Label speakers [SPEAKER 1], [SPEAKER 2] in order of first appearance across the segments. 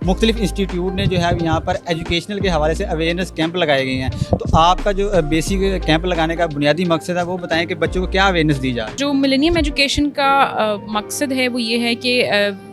[SPEAKER 1] मुख्तलिफ इंस्टीट्यूट ने जो है यहाँ पर एजुकेशनल के हवाले से अवेयरनेस कैंप लगाए गए हैं। तो आपका जो बेसिक कैंप लगाने का बुनियादी मकसद है वो बताएं कि बच्चों को क्या अवेयरनेस दी जाए।
[SPEAKER 2] जो मिलेनियम एजुकेशन का मकसद है वो ये है कि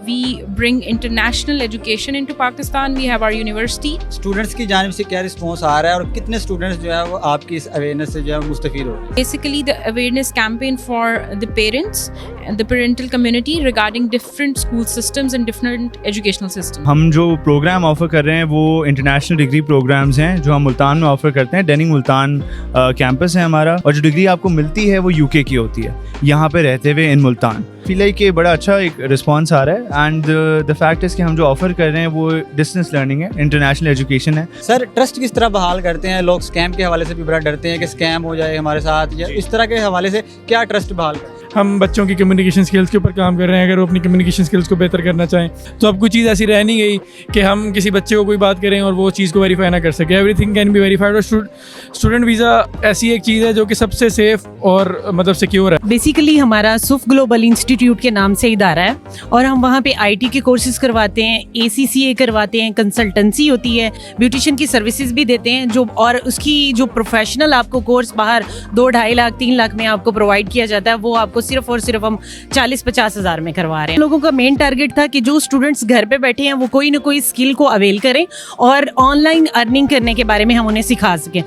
[SPEAKER 2] we bring international education into Pakistan. We have our university.
[SPEAKER 1] Students की जानिब से क्या रिस्पॉन्स आ रहा है और कितने स्टूडेंट्स जो है वो आपकी इस अवेयरनेस से जो है मुस्तफीद हो रहे हैं?
[SPEAKER 2] Basically, the awareness campaign for the parents and the parental community regarding different school systems and different educational systems.
[SPEAKER 3] हम जो प्रोग्राम ऑफ़र कर रहे हैं वो इंटरनेशनल डिग्री प्रोग्राम्स हैं जो हम मुल्तान में ऑफ़र करते हैं। डेनिंग मुल्तान कैंपस है हमारा, और जो डिग्री आपको मिलती है वो यूके की होती है, यहाँ पे रहते हुए इन मुल्तान। फील है कि बड़ा अच्छा एक रिस्पांस आ रहा है। एंड द फैक्ट इज़ कि हम जो ऑफ़र कर रहे हैं वो डिस्टेंस लर्निंग है, इंटरनेशनल एजुकेशन है।
[SPEAKER 1] सर, ट्रस्ट किस तरह बहाल करते हैं? लोग स्कैम के हवाले से भी बड़ा डरते हैं कि स्कैम हो जाए हमारे साथ, या इस तरह के हवाले से क्या ट्रस्ट बहाल करते हैं?
[SPEAKER 4] हम बच्चों की कम्युनिकेशन स्किल्स के ऊपर काम कर रहे हैं। अगर वो अपनी कम्युनिकेशन स्किल्स को बेहतर करना चाहें तो अब कोई चीज़ ऐसी रह नहीं गई कि हम किसी बच्चे को कोई बात करें और वो चीज़ को वेरीफाई ना कर सके। Everything can be verified. और स्टूडेंट वीज़ा ऐसी एक चीज़ है जो कि सबसे सेफ और मतलब सिक्योर है।
[SPEAKER 5] बेसिकली हमारा सुफ ग्लोबल इंस्टीट्यूट के नाम से इदारा है और हम वहाँ पे आईटी के कोर्सेज करवाते हैं, ACCA करवाते हैं, कंसल्टेंसी होती है, ब्यूटिशियन की सर्विसेज भी देते हैं जो, और उसकी जो प्रोफेशनल आपको कोर्स बाहर 2-2.5 लाख 3 लाख में आपको प्रोवाइड किया जाता है, वो आपको सिर्फ और सिर्फ हम 40-50 हज़ार में करवा रहे हैं। लोगों का मेन टारगेट था कि जो स्टूडेंट्स घर पे बैठे हैं वो कोई ना कोई स्किल को अवेल करें और ऑनलाइन अर्निंग करने के बारे में हम उन्हें सिखा सकें।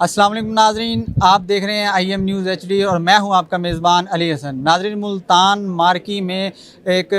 [SPEAKER 1] अस्सलाम वालेकुम नाजरीन, आप देख रहे हैं IM न्यूज़ HD और मैं हूं आपका मेज़बान अली हसन। नाजरीन, मुल्तान मार्की में एक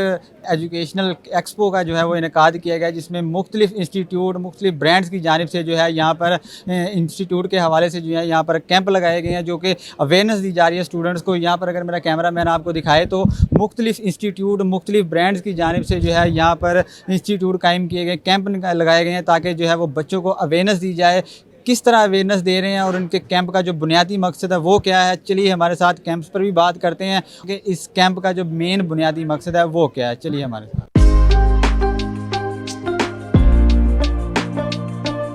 [SPEAKER 1] एजुकेशनल एक्सपो का जो है वो इनेकाद किया गया, जिसमें मुख्तलिफ इंस्टीट्यूट, मुख्तलिफ ब्रांड्स की जानिब से जो है यहाँ पर इंस्टीट्यूट के हवाले से जो है यहाँ पर कैंप लगाए गए हैं, जो कि अवेयरनेस दी जा रही है स्टूडेंट्स को। यहाँ पर अगर मेरा कैमरा मैन आपको दिखाए तो मुख्तलिफ इंस्टीट्यूट, मुख्तलिफ ब्रांड्स की जानिब से जो है यहाँ पर इंस्टीट्यूट कायम किए गए, कैंप लगाए गए हैं ताकि जो है वो बच्चों को अवेयरनेस दी जाए। किस तरह अवेयरनेस दे रहे हैं और उनके कैंप का जो बुनियादी मकसद है वो क्या है, चलिए हमारे साथ कैंप्स पर भी बात करते हैं कि इस कैंप का जो मेन बुनियादी मकसद है वो क्या है। चलिए हमारे साथ।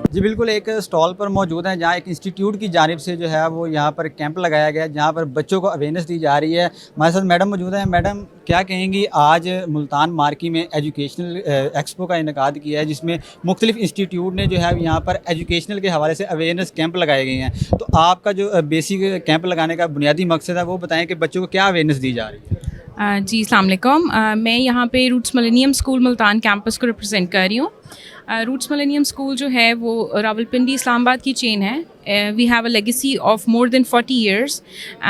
[SPEAKER 1] जी बिल्कुल, एक स्टॉल पर मौजूद है जहाँ एक इंस्टीट्यूट की जानिब से जो है वो यहाँ पर कैंप लगाया गया है, जहाँ पर बच्चों को अवेयरनेस दी जा रही है। हमारे साथ मैडम मौजूद हैं। मैडम, क्या कहेंगी, आज मुल्तान मार्की में एजुकेशनल एक्सपो का इनेकाद किया है, जिसमें मुख्तलिफ इंस्टीट्यूट ने जो है यहाँ पर एजुकेशनल के हवाले से अवेयरनेस कैंप लगाए गए हैं। तो आपका जो बेसिक कैंप लगाने का बुनियादी मकसद है वो बताएं कि बच्चों को क्या अवेयरनेस दी जा रही है?
[SPEAKER 2] जी अस्सलाम वालेकुम। मैं यहाँ पे Roots Millennium school Multan campus को रिप्रेजेंट कर रही हूँ। रूट्स मिलेनियम स्कूल जो है वो रावलपिंडी इस्लामाबाद की चेन है। We have a legacy of more than 40 years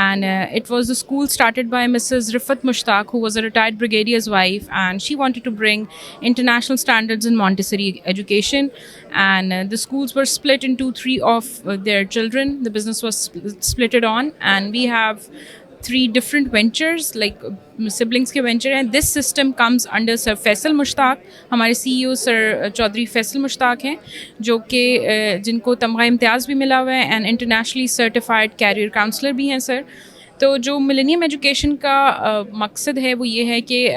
[SPEAKER 2] and it was the school started by Mrs. Rifat Mushtaq, who was a retired brigadier's wife, and she wanted to bring international standards in Montessori education, and the schools were split into 3 of their children. The business was splitted on, and we have 3 different ventures, like siblings के venture हैं. This system comes under Sir Faisal Mushtaq. हमारे CEO sir Chaudhary Faisal Mushtaq हैं, जो कि जिनको तमगा इम्तियाज़ भी मिला हुआ है and internationally certified career counsellor भी हैं सर। तो जो मिलेनियम एजुकेशन का मकसद है वो ये है कि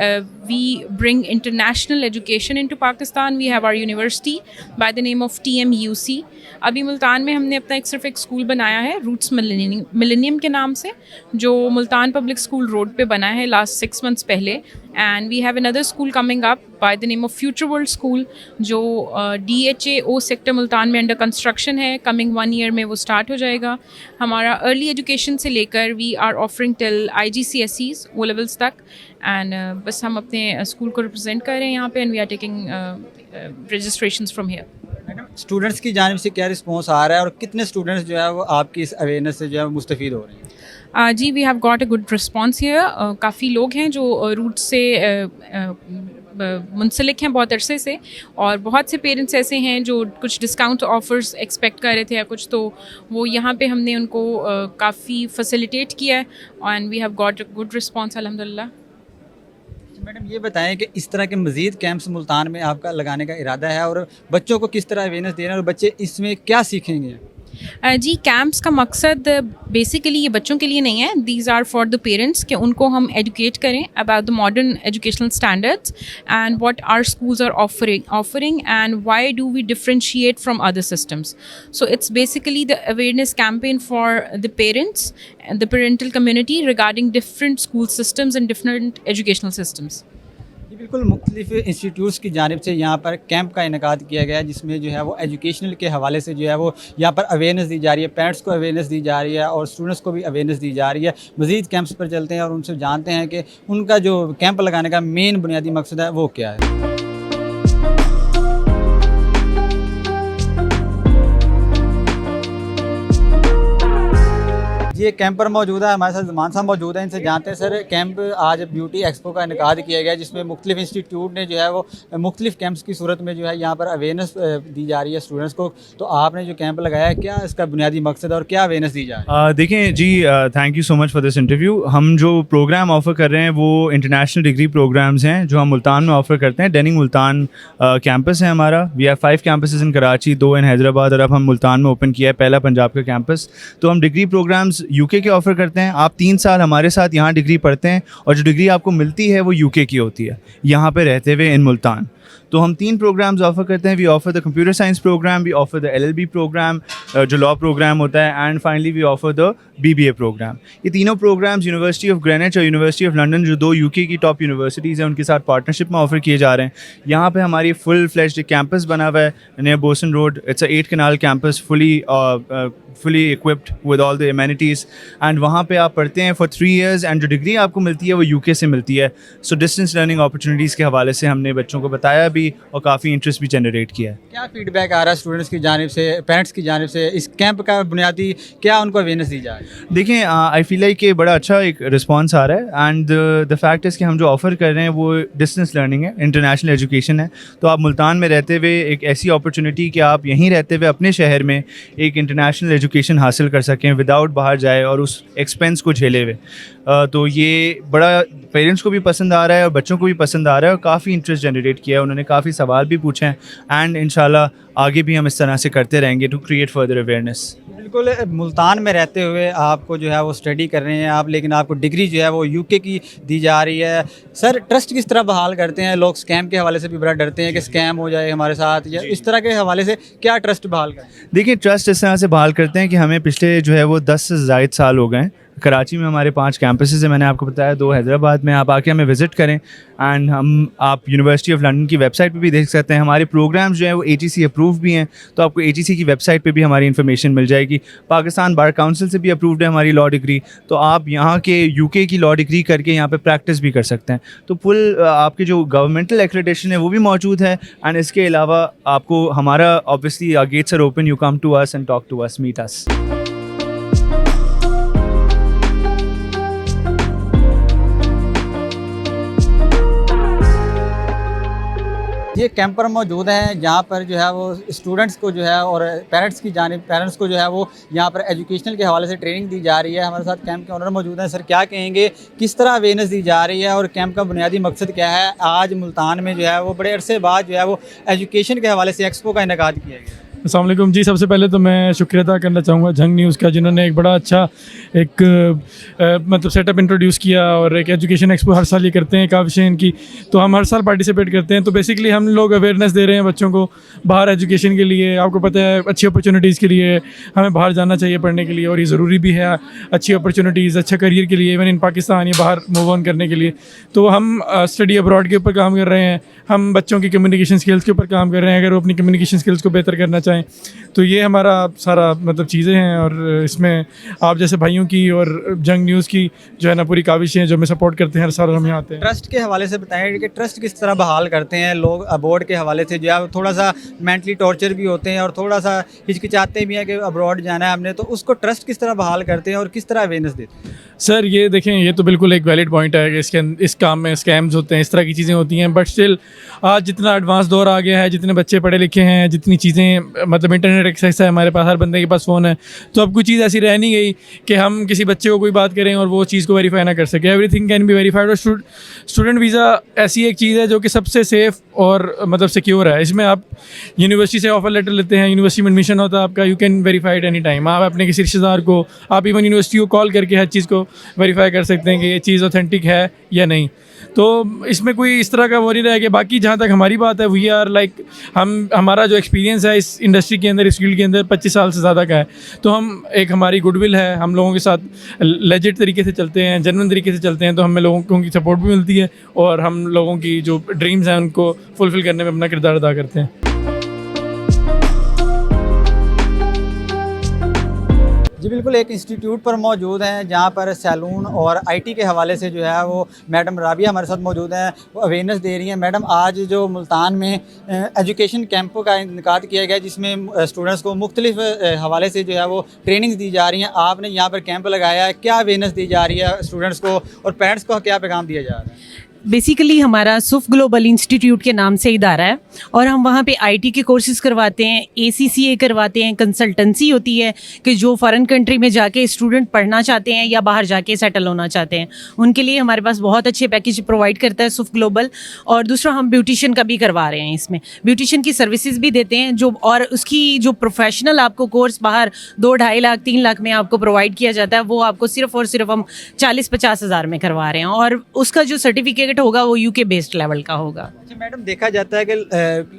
[SPEAKER 2] we bring international education into Pakistan. We have our university by the name of TMUC। अभी मुल्तान में हमने अपना सिर्फ एक स्कूल बनाया है रूट्स मिलेनियम के नाम से, जो मुल्तान पब्लिक स्कूल रोड पे बना है लास्ट 6 months पहले। And we have another school coming up by the name of future world school, जो DHAO सेक्टर मुल्तान में अंडर कंस्ट्रक्शन है। कमिंग 1 year में वो स्टार्ट हो जाएगा। हमारा अर्ली एजुकेशन से लेकर we are offering till IGCSEs O levels तक, एंड बस हम अपने स्कूल को रिप्रेजेंट कर रहे हैं यहाँ पे, and we are taking registrations from here.
[SPEAKER 1] Students की जानिब से क्या रिस्पॉन्स आ रहा है और कितने स्टूडेंट्स जो है वो आपकी इस अवेयरनेस से जो है मुस्तफीद हो रहे हैं?
[SPEAKER 2] जी we have got a good response here. काफ़ी लोग हैं जो रूट से मुंसलिक हैं बहुत अरसे से, और बहुत से पेरेंट्स ऐसे हैं जो कुछ डिस्काउंट ऑफर्स एक्सपेक्ट कर रहे थे या कुछ, तो वो यहाँ पे हमने उनको काफ़ी फैसिलिटेट किया है, and we have got a good response अल्हम्दुलिल्लाह।
[SPEAKER 1] मैडम, ये बताएं कि इस तरह के मज़ीद कैंप्स मुल्तान में आपका लगाने का इरादा है और बच्चों को किस तरह अवेयरनेस देना और बच्चे इसमें क्या सीखेंगे?
[SPEAKER 2] जी, कैंप्स का मकसद बेसिकली ये बच्चों के लिए नहीं है, these are for the parents, कि उनको हम एजुकेट करें about the modern educational standards and what our schools are offering and why do we differentiate from other systems. So it's basically the awareness campaign for the parents and the parental community regarding different school systems and different educational systems.
[SPEAKER 1] ये बिल्कुल मुख्तलिफ institutes की जानिब से यहाँ पर camp का इनकाद किया गया है, जिसमें जो है वो एजुकेशनल के हवाले से जो है वो यहाँ पर अवेयरनेस दी जा रही है, पेरेंट्स को अवेयरनेस दी जा रही है और स्टूडेंट्स को भी अवेयरनेस दी जा रही है. मज़ीद कैंप्स पर चलते हैं और उनसे जानते हैं कि उनका जो कैंप लगाने का मेन बुनियादी मकसद है वो क्या है. ये कैंप पर मौजूद है, हमारे साथ ज़मान साहब मौजूद हैं, इनसे जानते हैं सर कैंप आज ब्यूटी एक्सपो का इनकाद किया गया है, जिसमें मुख्तलिफ इंस्टीट्यूट ने जो है वो मुख्तलिफ कैंप्स की सूरत में जो है यहाँ पर अवेयरनेस दी जा रही है स्टूडेंट्स को. तो आपने जो कैंप लगाया है, क्या इसका बुनियादी मकसद और क्या अवेयरनेस दी जा रही है?
[SPEAKER 3] देखें जी, thank you so much for this interview. हम जो प्रोग्राम ऑफ़र कर रहे हैं वो इंटरनेशनल डिग्री प्रोग्राम्स हैं जो हम मुल्तान में ऑफ़र करते हैं. डेनिंग मुल्तान कैंपस है हमारा. वी हैव 5 कैंपसेस इन कराची, 2 इन हैदराबाद और अब हम मुल्तान में ओपन किया है पहला पंजाब का कैंपस. तो हम डिग्री प्रोग्राम्स यूके के ऑफ़र करते हैं. आप 3 साल हमारे साथ यहाँ डिग्री पढ़ते हैं और जो डिग्री आपको मिलती है वो यूके की होती है, यहाँ पे रहते हुए इन मुल्तान. तो हम 3 प्रोग्राम्स ऑफ़र करते हैं. We offer the computer science program, we offer the LLB program जो लॉ प्रोग्राम होता है, and finally we offer the BBA program. ये तीनों प्रोग्राम्स यूनिवर्सिटी ऑफ ग्रेनिच और यूनिवर्सिटी ऑफ लंदन, जो 2 यूके की टॉप यूनिवर्सिटीज़ हैं, उनके साथ पार्टनरशिप में ऑफ़र किए जा रहे हैं. यहाँ पे हमारी फुल फ्लेज्ड कैंपस बना हुआ है near Bosan road. It's a 8 kanal campus, fully equipped with all the amenities, and वहाँ पे आप पढ़ते हैं for 3 years and जो डिग्री आपको मिलती है वो यूके से मिलती है. सो डिस्टेंस लर्निंग अपॉर्चुनिटीज़ के हवाले से हमने बच्चों को बताया भी और काफ़ी इंटरेस्ट भी जनरेट किया है.
[SPEAKER 1] क्या फीडबैक आ रहा है स्टूडेंट्स की जानिब से, पेरेंट्स की जानिब से? इस कैंप का बुनियादी क्या उनको अवेयरनेस दी जा रही है?
[SPEAKER 3] देखें, आई फील लाइक कि बड़ा अच्छा एक रिस्पांस आ रहा है, एंड द फैक्ट इज़ कि हम जो ऑफ़र कर रहे हैं वो डिस्टेंस लर्निंग है, इंटरनेशनल एजुकेशन है. तो आप मुल्तान में रहते हुए एक ऐसी अपॉर्चुनिटी कि आप यहीं रहते हुए अपने शहर में एक इंटरनेशनल एजुकेशन हासिल कर सकें विदाउट बाहर जाए और उस एक्सपेंस को झेले हुए. तो ये बड़ा पेरेंट्स को भी पसंद आ रहा है और बच्चों को भी पसंद आ रहा है और काफ़ी इंटरेस्ट जनरेट किया है. उन्होंने काफ़ी सवाल भी पूछे हैं, एंड इंशाल्लाह आगे भी हम इस तरह से करते रहेंगे टू क्रिएट फर्दर अवेयरनेस.
[SPEAKER 1] बिल्कुल, मुल्तान में रहते हुए आपको जो है वो स्टडी कर रहे हैं आप, लेकिन आपको डिग्री जो है वो यूके की दी जा रही है. सर, ट्रस्ट किस तरह बहाल करते हैं? लोग स्कैम के हवाले से भी बड़ा डरते हैं कि स्कैम हो जाए हमारे साथ, या इस तरह के हवाले से क्या ट्रस्ट बहाल करते हैं?
[SPEAKER 3] देखिए, ट्रस्ट इस तरह से बहाल करते हैं कि हमें पिछले जो है वो 10 से ज़ायद साल हो गए. कराची में हमारे 5 कैंपसेस हैं, मैंने आपको बताया, 2 हैदराबाद में. आप आके हमें विज़िट करें, एंड आप यूनिवर्सिटी ऑफ लंदन की वेबसाइट पे भी देख सकते हैं. हमारे प्रोग्राम्स जो हैं वो ATC अप्रूव भी हैं, तो आपको ATC की वेबसाइट पे भी हमारी इन्फॉर्मेशन मिल जाएगी. पाकिस्तान बार काउंसिल से भी अप्रूव्ड है हमारी लॉ डिग्री, तो आप यहाँ के यूके की लॉ डिग्री करके यहाँ पे प्रैक्टिस भी कर सकते हैं. तो फुल आपके जो गवर्नमेंटल एक्रेडिटेशन है वो भी मौजूद है, एंड इसके अलावा आपको हमारा obviously gates are open, you come to us and talk to us, meet us.
[SPEAKER 1] ये कैंप पर मौजूद हैं जहाँ पर जो है वो स्टूडेंट्स को जो है और पेरेंट्स को जो है वो यहाँ पर एजुकेशनल के हवाले से ट्रेनिंग दी जा रही है. हमारे साथ कैंप के ओनर मौजूद हैं. सर, क्या कहेंगे, किस तरह अवेयरनेस दी जा रही है और कैंप का बुनियादी मकसद क्या है? आज मुल्तान में जो है वो बड़े अरसे बाद जो है वो एजुकेशन के हवाले से एक्सपो का इनकाद किया गया.
[SPEAKER 4] अस्सलाम वालेकुम जी. सबसे पहले तो मैं शुक्रिया अदा करना चाहूँगा जंग न्यूज़ का, जिन्होंने एक बड़ा अच्छा एक मतलब सेटअप इंट्रोड्यूस किया. और एक एजुकेशन एक्सपो हर साल ये करते हैं काविशें की, तो हम हर साल पार्टिसिपेट करते हैं. तो बेसिकली हम लोग अवेयरनेस दे रहे हैं बच्चों को बाहर एजुकेशन के लिए. आपको पता है अच्छी अपॉर्चुनिटीज़ के लिए हमें बाहर जाना चाहिए पढ़ने के लिए, और ये ज़रूरी भी है अच्छी अपॉर्चुनिटीज़, अच्छा करियर के लिए, इवन इन पाकिस्तान या बाहर मूव ऑन करने के लिए. तो हम स्टडी अब्रॉड के ऊपर काम कर रहे हैं. हम बच्चों की कम्युनिकेशन स्किल्स के ऊपर काम कर रहे हैं. अगर वो अपनी कम्युनिकेशन स्किल्स को बेहतर करना चाहें तो ये हमारा सारा मतलब चीज़ें हैं. और इसमें आप जैसे भाइयों की और जंग न्यूज़ की जो है ना पूरी काविशें जो हमें सपोर्ट करते हैं, हर साल हम यहाँ आते हैं.
[SPEAKER 1] ट्रस्ट के हवाले से बताएं कि ट्रस्ट किस तरह बहाल करते हैं लोग अब्रॉड के हवाले से, जो है थोड़ा सा मेंटली टॉर्चर भी होते हैं और थोड़ा सा हिचकिचाते भी हैं कि अब्रॉड जाना है हमने, तो उसको ट्रस्ट किस तरह बहाल करते हैं और किस तरह अवेयरनेस देते हैं?
[SPEAKER 4] सर ये देखें, ये तो बिल्कुल एक वैलिड पॉइंट है कि इस काम में स्कैम्स होते हैं, इस तरह की चीज़ें होती हैं, बट स्टिल आज जितना एडवांस दौर आ गया है, जितने बच्चे पढ़े लिखे हैं, जितनी चीज़ें मतलब इंटरनेट एक्सेस है हमारे पास, हर बंदे के पास फ़ोन है, तो अब कोई चीज़ ऐसी रह नहीं गई कि हम किसी बच्चे को कोई बात करें और वो चीज़ को वेरीफाई ना कर सके। Everything can be verified. और स्टूडेंट वीज़ा ऐसी एक चीज़ है जो कि सबसे सेफ़ और मतलब सिक्योर है। इसमें आप यूनिवर्सिटी से ऑफर लेटर लेते हैं, यूनिवर्सिटी में एडमिशन होता है आपका, you can verified any time. आप अपने किसी रिश्तेदार को, आप इवन यूनिवर्सिटी को कॉल करके हर चीज़ को वेरीफाई कर सकते हैं कि ये चीज़ ऑथेंटिक है या नहीं। तो इसमें कोई इस तरह का वो नहीं रहेगा। बाकी जहाँ तक हमारी बात है, वी आर लाइक हमारा जो एक्सपीरियंस है इस इंडस्ट्री के अंदर, इस फील्ड के अंदर 25 साल से ज़्यादा का है। तो हम एक हमारी गुडविल है, हम लोगों के साथ लेजिट तरीके से चलते हैं, जेन्युइन तरीके से चलते हैं, तो हमें लोगों की सपोर्ट भी मिलती है और हम लोगों की जो ड्रीम्स हैं उनको फुलफ़िल करने में अपना किरदार अदा करते हैं।
[SPEAKER 1] जी बिल्कुल, एक इंस्टीट्यूट पर मौजूद हैं जहाँ पर सैलून और आईटी के हवाले से जो है वो मैडम राबिया हमारे साथ मौजूद हैं, वो अवेयरनेस दे रही हैं। मैडम, आज जो मुल्तान में एजुकेशन कैंपों का इनकाद किया गया जिसमें स्टूडेंट्स को मुख्तलिफ हवाले से जो है वो ट्रेनिंग्स दी जा रही हैं, आपने यहाँ पर कैंप लगाया है, क्या अवेयरनेस दी जा रही है स्टूडेंट्स को और पेरेंट्स को क्या पैगाम दिया जा रहा है?
[SPEAKER 5] बेसिकली हमारा सुफ ग्लोबल इंस्टीट्यूट के नाम से इदारा है और हम वहाँ पे आईटी के कोर्सेज करवाते हैं, ACCA करवाते हैं, कंसल्टेंसी होती है कि जो फॉरेन कंट्री में जाके स्टूडेंट पढ़ना चाहते हैं या बाहर जाके सेटल होना चाहते हैं, उनके लिए हमारे पास बहुत अच्छे पैकेज प्रोवाइड करता है सुफ ग्लोबल। और दूसरा, हम ब्यूटिशियन का भी करवा रहे हैं, इसमें ब्यूटिशियन की सर्विसेज भी देते हैं जो, और उसकी जो प्रोफेशनल आपको कोर्स बाहर 2-2.5 लाख 3 लाख में आपको प्रोवाइड किया जाता है, वो आपको सिर्फ और सिर्फ हम 40-50 हज़ार में करवा रहे हैं और उसका जो सर्टिफिकेट होगा वो UK बेस्ड लेवल का होगा।
[SPEAKER 1] अच्छा मैडम, देखा जाता है कि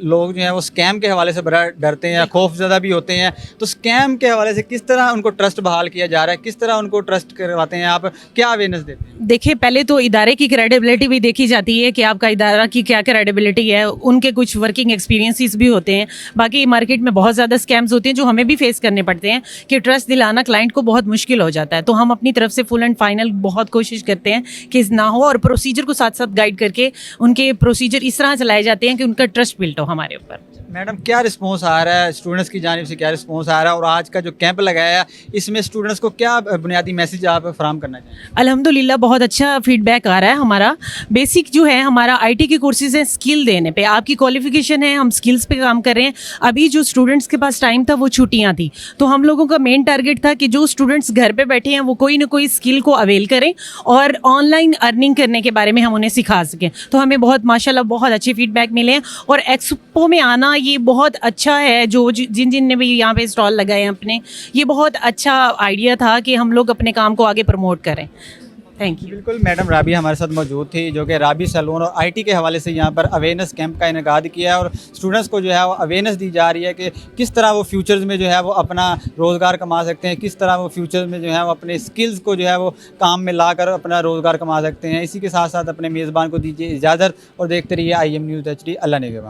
[SPEAKER 1] लोग जो है वो स्कैम के हवाले से बड़ा डरते हैं या खौफजदा भी होते हैं, तो स्कैम के हवाले से किस तरह उनको ट्रस्ट बहाल किया जा रहा है, किस तरह उनको ट्रस्ट करवाते हैं, आप क्या अवेयरनेस देते हैं?
[SPEAKER 5] देखिए, पहले तो इदारे की क्रेडिबिलिटी भी देखी जाती है कि आपका इदारा की क्या क्रेडिबिलिटी है, उनके कुछ वर्किंग एक्सपीरियंसेस भी होते हैं। बाकी मार्केट में बहुत ज़्यादा स्कैम्स होते हैं जो हमें भी फेस करने पड़ते हैं कि ट्रस्ट दिलाना क्लाइंट को बहुत मुश्किल हो जाता है। तो हम अपनी तरफ से फुल एंड फाइनल बहुत कोशिश करते हैं कि ना हो, और प्रोसीजर को साथ साथ गाइड करके उनके प्रोसीजर इस तरह चलाए जाते हैं कि उनका ट्रस्ट बिल्ड हो हमारे ऊपर।
[SPEAKER 1] मैडम, क्या रिस्पांस आ रहा है स्टूडेंट्स की जानिब से, क्या रिस्पांस आ रहा है, और आज का जो कैंप लगाया है इसमें स्टूडेंट्स को क्या बुनियादी मैसेज आप फराहम करना चाहिए?
[SPEAKER 5] अल्हम्दुलिल्लाह बहुत अच्छा फीडबैक आ रहा है हमारा। बेसिक जो है हमारा आईटी के कोर्सेज हैं, स्किल देने पे, आपकी क्वालिफिकेशन है, हम स्किल्स पे काम कर रहे हैं। अभी जो स्टूडेंट्स के पास टाइम था वो छुट्टियां थी, तो हम लोगों का मेन टारगेट था कि जो स्टूडेंट्स घर पे बैठे हैं वो कोई ना कोई स्किल को अवेल करें और ऑनलाइन अर्निंग करने के बारे में हम उन्हें सिखा सकें। तो हमें बहुत माशाल्लाह बहुत अच्छे फीडबैक मिले हैं और एक्सपो में आना ये बहुत अच्छा है। जो जिन ने भी यहाँ पे स्टॉल लगाए हैं अपने, ये बहुत अच्छा आइडिया था कि हम लोग अपने काम को आगे प्रमोट करें। Thank you.
[SPEAKER 1] बिल्कुल, मैडम राबिया हमारे साथ मौजूद थी जो कि राबी सैलून और आईटी के हवाले से यहाँ पर अवेयरनेस कैंप का इनेकाद किया है और स्टूडेंट्स को जो है वो अवेयरनेस दी जा रही है कि किस तरह वो फ्यूचर्स में जो है वो अपना रोज़गार कमा सकते हैं, किस तरह वो फ्यूचर में जो है वो अपने स्किल्स को जो है वो काम में ला कर अपना रोज़गार कमा सकते हैं। इसी के साथ साथ अपने मेज़बान को दीजिए इजाज़त और देखते रहिए IM News HD। अल्लाह निगहबान।